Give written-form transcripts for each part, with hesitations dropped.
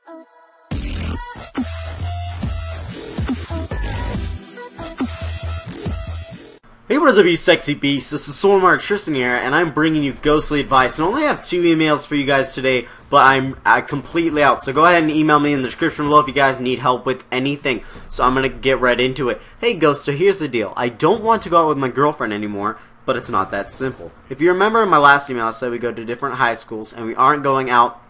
Hey, what is up, you sexy beasts? This is Solanum-Heart Tristan here, and I'm bringing you ghostly advice. I only have 2 emails for you guys today, but I'm completely out. So go ahead and email me in the description below if you guys need help with anything. So I'm going to get right into it. Hey, Ghost, so here's the deal. I don't want to go out with my girlfriend anymore, but it's not that simple. If you remember in my last email, I said we go to different high schools, and we aren't going out.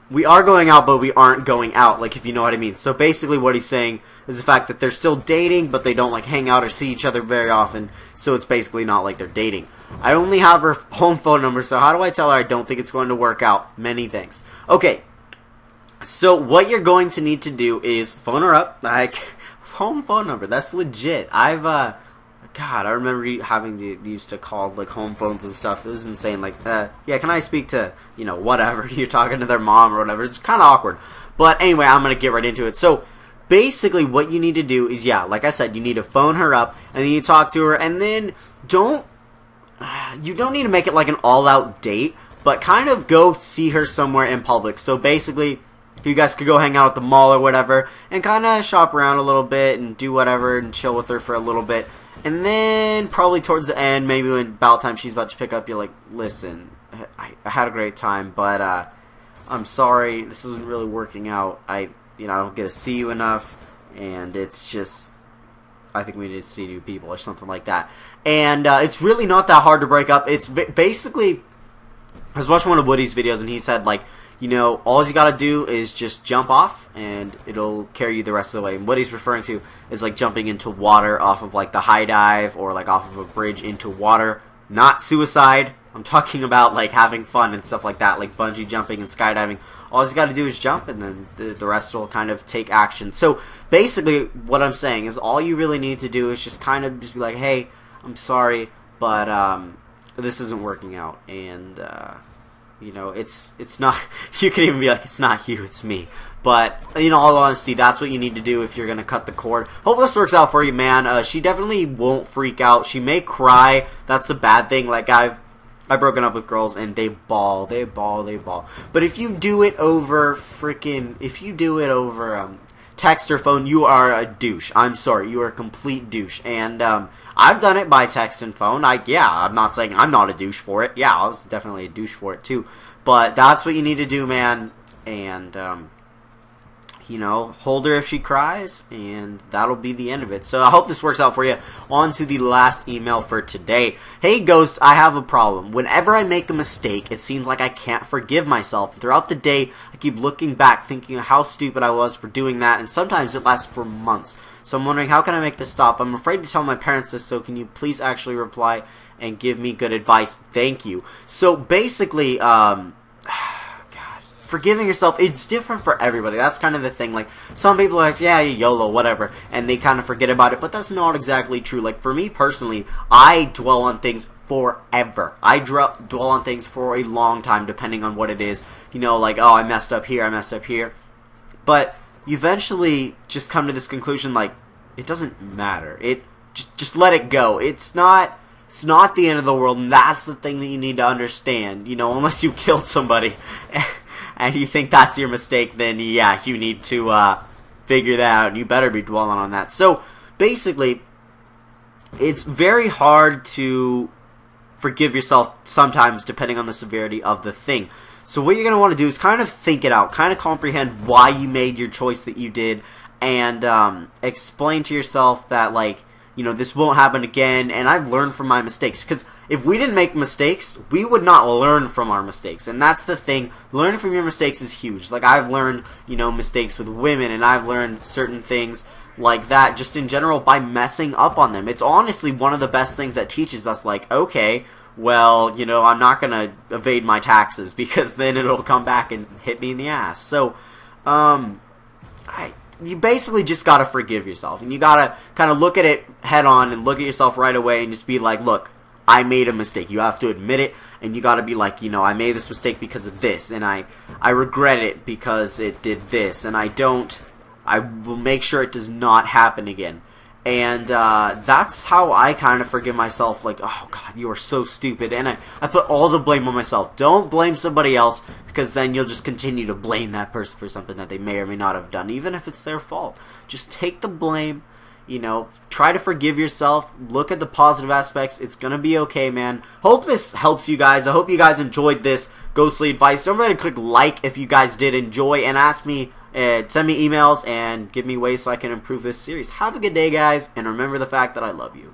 We are going out, but we aren't going out, like, if you know what I mean. So basically what he's saying is the fact that they're still dating, but they don't, like, hang out or see each other very often, so it's basically not like they're dating. I only have her home phone number, so how do I tell her I don't think it's going to work out? Many things. Okay, so what you're going to need to do is phone her up, like, home phone number, that's legit. God, I remember having to used to call like home phones and stuff. It was insane. Like, yeah, can I speak to, you know, whatever, you're talking to their mom or whatever. It's kind of awkward. But anyway, I'm gonna get right into it. So basically, what you need to do is, yeah, like I said, you need to phone her up and then you talk to her, and then you don't need to make it like an all-out date, but kind of go see her somewhere in public. So basically, you guys could go hang out at the mall or whatever and kind of shop around a little bit and do whatever and chill with her for a little bit. And then probably towards the end, maybe when about time she's about to pick up, you're like, listen, I had a great time, but I'm sorry, this isn't really working out. I don't get to see you enough, and it's just, I think we need to see new people or something like that. And it's really not that hard to break up. It's basically, I was watching one of Woody's videos, and he said, like, you know, all you gotta do is just jump off, and it'll carry you the rest of the way. And what he's referring to is like jumping into water off of like the high dive, or like off of a bridge into water. Not suicide. I'm talking about like having fun and stuff like that, like bungee jumping and skydiving. All you gotta do is jump, and then the rest will kind of take action. So basically, what I'm saying is all you really need to do is just kind of just be like, hey, I'm sorry, but this isn't working out, and you know, it's not, you can even be like, it's not you, it's me. But, in all honesty, that's what you need to do if you're going to cut the cord. Hope this works out for you, man. She definitely won't freak out. She may cry. That's a bad thing. Like, I've broken up with girls, and they bawl. They bawl. They bawl. But if you do it over text or phone, you are a douche. I'm sorry. You are a complete douche. And, I've done it by text and phone. Yeah, I'm not saying I'm not a douche for it. Yeah, I was definitely a douche for it too. But that's what you need to do, man. And, you know, hold her if she cries, and that'll be the end of it. So I hope this works out for you. On to the last email for today. Hey, Ghost, I have a problem. Whenever I make a mistake, it seems like I can't forgive myself. Throughout the day, I keep looking back, thinking of how stupid I was for doing that, and sometimes it lasts for months. So I'm wondering, how can I make this stop? I'm afraid to tell my parents this, so can you please actually reply and give me good advice? Thank you. So basically, God, forgiving yourself, it's different for everybody. That's kind of the thing. Like, some people are like, yeah, YOLO, whatever, and they kind of forget about it, but that's not exactly true. Like, for me personally, I dwell on things forever. I dwell on things for a long time, depending on what it is. You know, like, oh, I messed up here, I messed up here. But you eventually just come to this conclusion, like, it doesn't matter. Just let it go. It's not the end of the world, and that's the thing that you need to understand. You know, unless you killed somebody and you think that's your mistake, then yeah, you need to figure that out, and you better be dwelling on that. So basically, it's very hard to forgive yourself sometimes, depending on the severity of the thing. So what you're going to want to do is kind of think it out, kind of comprehend why you made your choice that you did, and explain to yourself that, like, you know, this won't happen again, and I've learned from my mistakes. Because if we didn't make mistakes, we would not learn from our mistakes, and that's the thing. Learning from your mistakes is huge. Like, I've learned, you know, mistakes with women, and I've learned certain things like that just in general by messing up on them. It's honestly one of the best things that teaches us, like, okay, well, you know, I'm not going to evade my taxes, because then it'll come back and hit me in the ass. So, you basically just gotta forgive yourself, and you gotta kind of look at it head on and look at yourself right away and just be like, look, I made a mistake. You have to admit it, and you gotta be like, you know, I made this mistake because of this, and I regret it because it did this, and I will make sure it does not happen again. And that's how I kind of forgive myself, like, oh God, you are so stupid, and I put all the blame on myself. Don't blame somebody else, because then you'll just continue to blame that person for something that they may or may not have done, even if it's their fault. Just take the blame, you know, try to forgive yourself, look at the positive aspects. It's gonna be okay, man. Hope this helps you guys. I hope you guys enjoyed this ghostly advice. Don't forget to click like if you guys did enjoy, and ask me, send me emails and give me ways so I can improve this series. Have a good day, guys, and remember the fact that I love you.